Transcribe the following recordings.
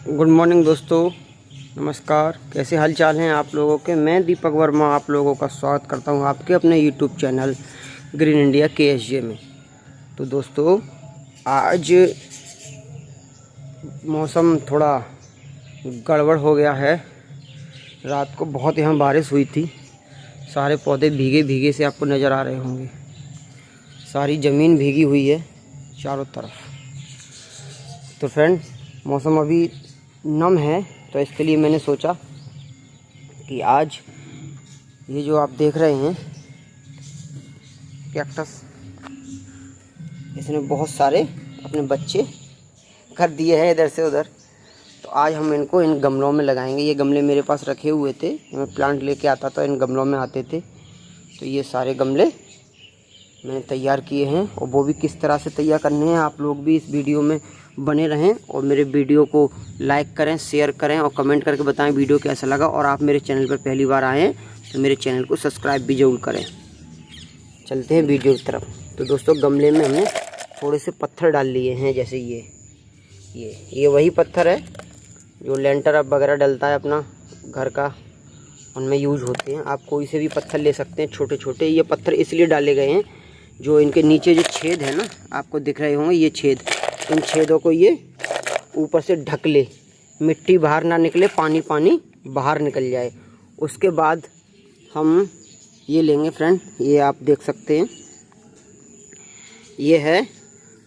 Good morning दोस्तों, नमस्कार। कैसे हाल चाल हैं आप लोगों के। मैं दीपक वर्मा आप लोगों का स्वागत करता हूं आपके अपने YouTube channel green India KSJ में। तो दोस्तों, आज मौसम थोड़ा गड़बड़ हो गया है। रात को बहुत यहाँ बारिश हुई थी, सारे पौधे भीगे भीगे से आपको नज़र आ रहे होंगे। सारी ज़मीन भीगी हुई है चारों तरफ। तो फ्रेंड, मौसम अभी नम है, तो इसके लिए मैंने सोचा कि आज ये जो आप देख रहे हैं कैक्टस, इसने बहुत सारे अपने बच्चे कर दिए हैं इधर से उधर। तो आज हम इनको इन गमलों में लगाएंगे। ये गमले मेरे पास रखे हुए थे, मैं प्लांट लेके आता था, इन गमलों में आते थे। तो ये सारे गमले मैंने तैयार किए हैं, और वो भी किस तरह से तैयार करने हैं आप लोग भी इस वीडियो में बने रहें और मेरे वीडियो को लाइक करें, शेयर करें और कमेंट करके बताएं वीडियो कैसा लगा। और आप मेरे चैनल पर पहली बार आए हैं तो मेरे चैनल को सब्सक्राइब भी ज़रूर करें। चलते हैं वीडियो की तरफ। तो दोस्तों, गमले में हमने थोड़े से पत्थर डाल लिए हैं, जैसे ये वही पत्थर है जो लेंटर वगैरह डलता है अपना घर का, उनमें यूज होते हैं। आप कोई से भी पत्थर ले सकते हैं छोटे छोटे। ये पत्थर इसलिए डाले गए हैं जो इनके नीचे जो छेद है ना, आपको दिख रहे होंगे ये छेद, इन छेदों को ये ऊपर से ढक ले, मिट्टी बाहर ना निकले, पानी बाहर निकल जाए। उसके बाद हम ये लेंगे फ्रेंड, ये आप देख सकते हैं, ये है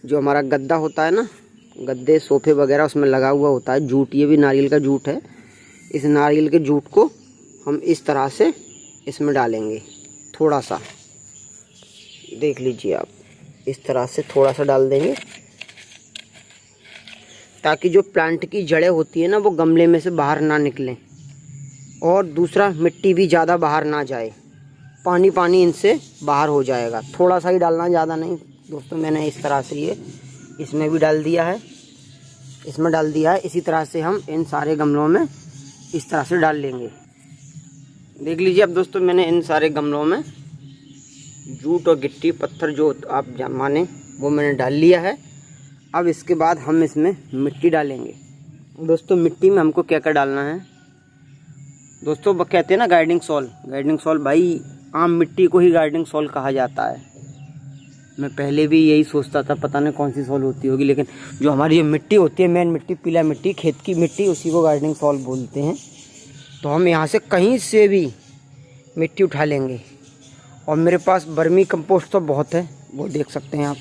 जो हमारा गद्दा होता है ना, गद्दे सोफे वगैरह उसमें लगा हुआ होता है जूट। ये भी नारियल का जूट है। इस नारियल के जूट को हम इस तरह से इसमें डालेंगे, थोड़ा सा देख लीजिए आप, इस तरह से थोड़ा सा डाल देंगे, ताकि जो प्लांट की जड़ें होती है ना वो गमले में से बाहर ना निकलें, और दूसरा मिट्टी भी ज़्यादा बाहर ना जाए, पानी इनसे बाहर हो जाएगा। थोड़ा सा ही डालना, ज़्यादा नहीं दोस्तों। मैंने इस तरह से ये इसमें भी डाल दिया है, इसमें डाल दिया है। इसी तरह से हम इन सारे गमलों में इस तरह से डाल लेंगे। देख लीजिए अब दोस्तों, मैंने इन सारे गमलों में जूट और गिट्टी पत्थर जो आप माने वो मैंने डाल लिया है। अब इसके बाद हम इसमें मिट्टी डालेंगे। दोस्तों, मिट्टी में हमको क्या क्या डालना है दोस्तों, वो कहते हैं ना गार्डनिंग सॉल। भाई, आम मिट्टी को ही गार्डनिंग सॉल कहा जाता है। मैं पहले भी यही सोचता था, पता नहीं कौन सी सॉल होती होगी, लेकिन जो हमारी ये मिट्टी होती है, मेन मिट्टी, पीला मिट्टी, खेत की मिट्टी, उसी को गार्डनिंग सॉल बोलते हैं। तो हम यहाँ से कहीं से भी मिट्टी उठा लेंगे। और मेरे पास वर्मी कंपोस्ट तो बहुत है, वो देख सकते हैं आप।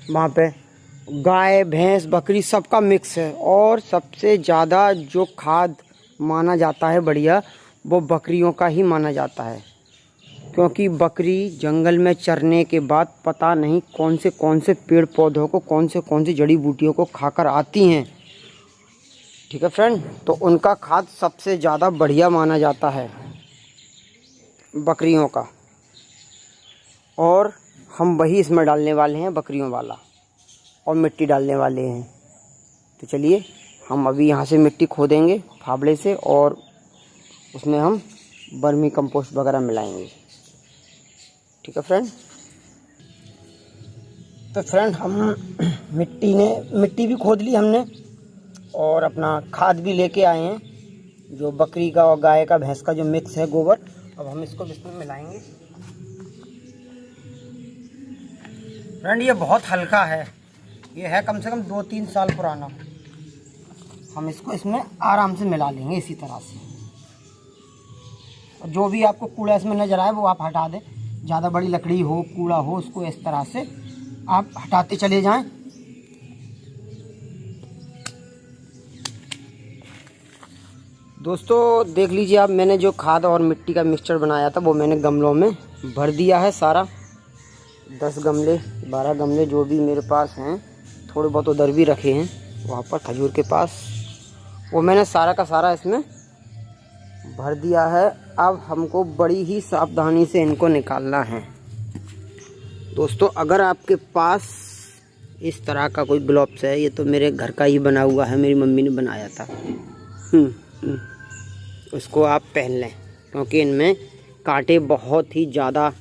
वहाँ पे गाय भैंस बकरी सबका मिक्स है। और सबसे ज़्यादा जो खाद माना जाता है बढ़िया, वो बकरियों का ही माना जाता है। क्योंकि बकरी जंगल में चरने के बाद पता नहीं कौन से पेड़ पौधों को, कौन सी जड़ी बूटियों को खाकर आती हैं। ठीक है फ्रेंड, तो उनका खाद सबसे ज़्यादा बढ़िया माना जाता है बकरियों का। और हम वही इसमें डालने वाले हैं, बकरियों वाला, और मिट्टी डालने वाले हैं। तो चलिए, हम अभी यहाँ से मिट्टी खोदेंगे फावड़े से, और उसमें हम वर्मी कंपोस्ट वगैरह मिलाएंगे। ठीक है फ्रेंड। तो फ्रेंड, हम मिट्टी भी खोद ली हमने, और अपना खाद भी लेके आए हैं, जो बकरी का और गाय का भैंस का जो मिक्स है, गोबर। अब हम इसको इसमें मिलाएंगे। फ्रेंड, ये बहुत हल्का है, ये है कम से कम 2-3 साल पुराना। हम इसको इसमें आराम से मिला लेंगे इसी तरह से। और जो भी आपको कूड़ा इसमें नज़र आए वो आप हटा दें। ज़्यादा बड़ी लकड़ी हो, कूड़ा हो, उसको इस तरह से आप हटाते चले जाएं। दोस्तों, देख लीजिए आप, मैंने जो खाद और मिट्टी का मिक्सचर बनाया था वो मैंने गमलों में भर दिया है सारा। 10 गमले 12 गमले जो भी मेरे पास हैं, थोड़े बहुत उधर भी रखे हैं वहाँ पर खजूर के पास, वो मैंने सारा का सारा इसमें भर दिया है। अब हमको बड़ी ही सावधानी से इनको निकालना है। दोस्तों, अगर आपके पास इस तरह का कोई ग्लोव्स है, ये तो मेरे घर का ही बना हुआ है, मेरी मम्मी ने बनाया था, उसको आप पहन लें, क्योंकि इनमें कांटे बहुत ही ज़्यादा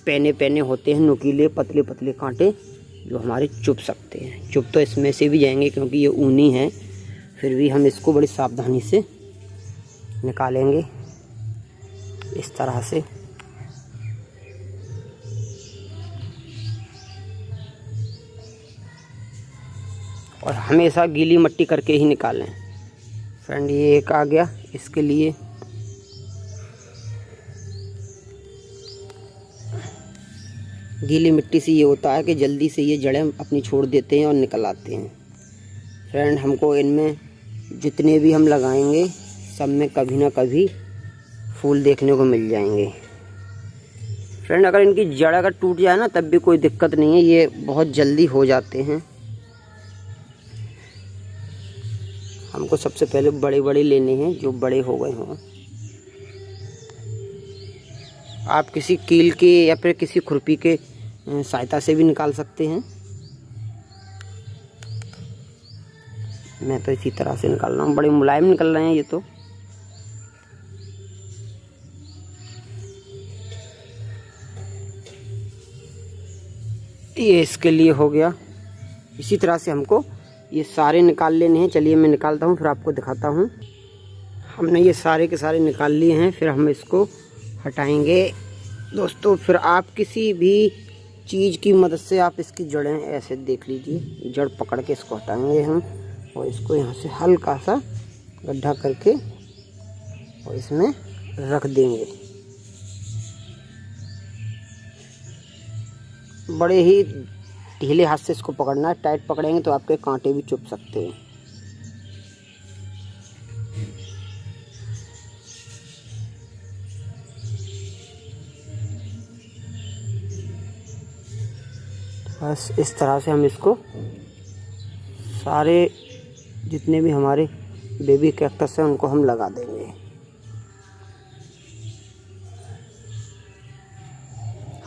पैने होते हैं, नुकीले पतले कांटे जो हमारे चुभ सकते हैं। चुभ तो इसमें से भी जाएंगे क्योंकि ये ऊनी है, फिर भी हम इसको बड़ी सावधानी से निकालेंगे इस तरह से। और हमेशा गीली मिट्टी करके ही निकालें। फ्रेंड ये एक आ गया, इसके लिए गीली मिट्टी से ये होता है कि जल्दी से ये जड़ें अपनी छोड़ देते हैं और निकल आते हैं। फ्रेंड हमको इनमें जितने भी हम लगाएंगे सब में कभी ना कभी फूल देखने को मिल जाएंगे। फ्रेंड अगर इनकी जड़ अगर टूट जाए ना तब भी कोई दिक्कत नहीं है, ये बहुत जल्दी हो जाते हैं। हमको सबसे पहले बड़े बड़े लेने हैं, जो बड़े हो गए हों। आप किसी कील के या फिर किसी खुरपी के सहायता से भी निकाल सकते हैं। मैं तो इसी तरह से निकाल रहा हूँ, बड़े मुलायम निकल रहे हैं ये तो। ये इसके लिए हो गया। इसी तरह से हमको ये सारे निकाल लेने हैं। चलिए मैं निकालता हूँ फिर आपको दिखाता हूँ। हमने ये सारे के सारे निकाल लिए हैं, फिर हम इसको हटाएंगे दोस्तों। फिर आप किसी भी चीज़ की मदद से आप इसकी जड़ें ऐसे देख लीजिए, जड़ पकड़ के इसको हटाएंगे हम, और इसको यहाँ से हल्का सा गड्ढा करके और इसमें रख देंगे। बड़े ही ढीले हाथ से इसको पकड़ना है, टाइट पकड़ेंगे तो आपके कांटे भी चुभ सकते हैं। बस इस तरह से हम इसको सारे जितने भी हमारे बेबी कैक्टस हैं उनको हम लगा देंगे।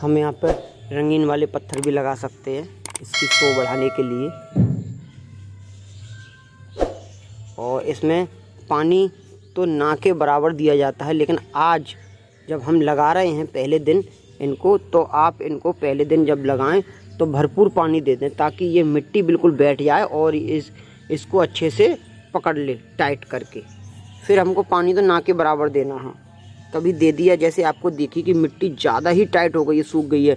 हम यहाँ पर रंगीन वाले पत्थर भी लगा सकते हैं इसकी शो बढ़ाने के लिए। और इसमें पानी तो ना के बराबर दिया जाता है, लेकिन आज जब हम लगा रहे हैं पहले दिन इनको, तो आप इनको पहले दिन जब लगाएं तो भरपूर पानी दे दें ताकि ये मिट्टी बिल्कुल बैठ जाए और इसको अच्छे से पकड़ ले टाइट करके। फिर हमको पानी तो ना के बराबर देना है। कभी दे दिया जैसे आपको देखी कि मिट्टी ज़्यादा ही टाइट हो गई है, सूख गई है,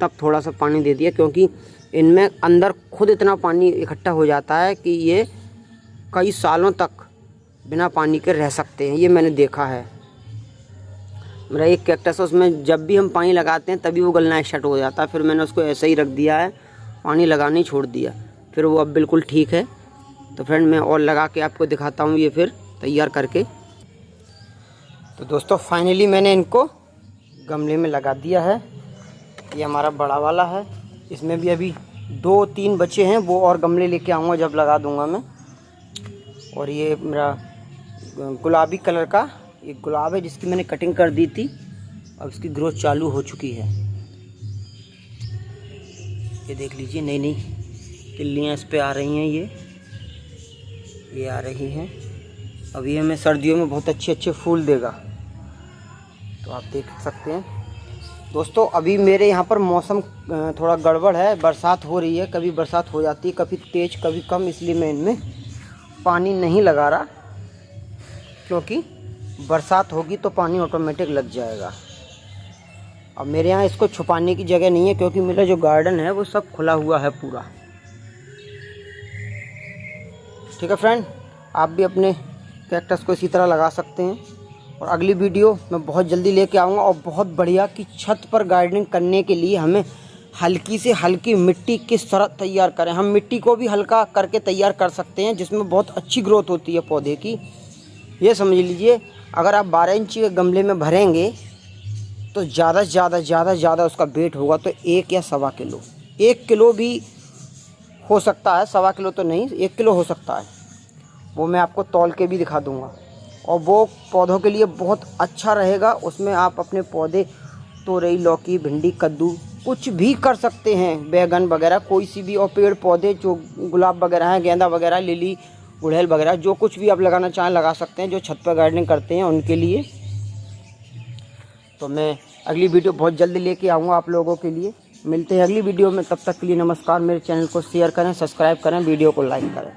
तब थोड़ा सा पानी दे दिया, क्योंकि इनमें अंदर खुद इतना पानी इकट्ठा हो जाता है कि ये कई सालों तक बिना पानी के रह सकते हैं। ये मैंने देखा है। मेरा एक कैक्टस है, उसमें जब भी हम पानी लगाते हैं तभी वो गलना स्टार्ट हो जाता है। फिर मैंने उसको ऐसे ही रख दिया है, पानी लगाना ही छोड़ दिया, फिर वो अब बिल्कुल ठीक है। तो फ्रेंड मैं और लगा के आपको दिखाता हूँ ये फिर तैयार करके। तो दोस्तों फाइनली मैंने इनको गमले में लगा दिया है। ये हमारा बड़ा वाला है, इसमें भी अभी 2-3 बचे हैं, वो और गमले लेके आऊँगा जब लगा दूँगा मैं। और ये मेरा गुलाबी कलर का एक गुलाब है जिसकी मैंने कटिंग कर दी थी, अब इसकी ग्रोथ चालू हो चुकी है। ये देख लीजिए नई नई किल्लियाँ इस पे आ रही हैं, ये आ रही हैं। अब ये हमें सर्दियों में बहुत अच्छे फूल देगा, तो आप देख सकते हैं। दोस्तों अभी मेरे यहाँ पर मौसम थोड़ा गड़बड़ है, बरसात हो रही है, कभी बरसात हो जाती है, कभी तेज़ कभी कम, इसलिए मैं इनमें पानी नहीं लगा रहा, क्योंकि बरसात होगी तो पानी ऑटोमेटिक लग जाएगा। अब मेरे यहाँ इसको छुपाने की जगह नहीं है, क्योंकि मेरा जो गार्डन है वो सब खुला हुआ है पूरा। ठीक है फ्रेंड, आप भी अपने कैक्टस को इसी तरह लगा सकते हैं। और अगली वीडियो मैं बहुत जल्दी लेके आऊँगा, और बहुत बढ़िया कि छत पर गार्डनिंग करने के लिए हमें हल्की से हल्की मिट्टी किस तरह तैयार करें। हम मिट्टी को भी हल्का करके तैयार कर सकते हैं, जिसमें बहुत अच्छी ग्रोथ होती है पौधे की। ये समझ लीजिए अगर आप 12 इंची के गमले में भरेंगे तो ज़्यादा से ज़्यादा उसका वेट होगा तो 1 या 1.25 किलो, 1 किलो भी हो सकता है, 1.25 किलो तो नहीं, 1 किलो हो सकता है। वो मैं आपको तौल के भी दिखा दूंगा, और वो पौधों के लिए बहुत अच्छा रहेगा। उसमें आप अपने पौधे तोरई, लौकी, भिंडी, कद्दू कुछ भी कर सकते हैं, बैगन वगैरह कोई सी भी, और पेड़ पौधे जो गुलाब वगैरह हैं, गेंदा वगैरह, लिली, गुड़हल वगैरह, जो कुछ भी आप लगाना चाहें लगा सकते हैं, जो छत पर गार्डनिंग करते हैं उनके लिए। तो मैं अगली वीडियो बहुत जल्दी लेके आऊँगा आप लोगों के लिए। मिलते हैं अगली वीडियो में, तब तक के लिए नमस्कार। मेरे चैनल को शेयर करें, सब्सक्राइब करें, वीडियो को लाइक करें।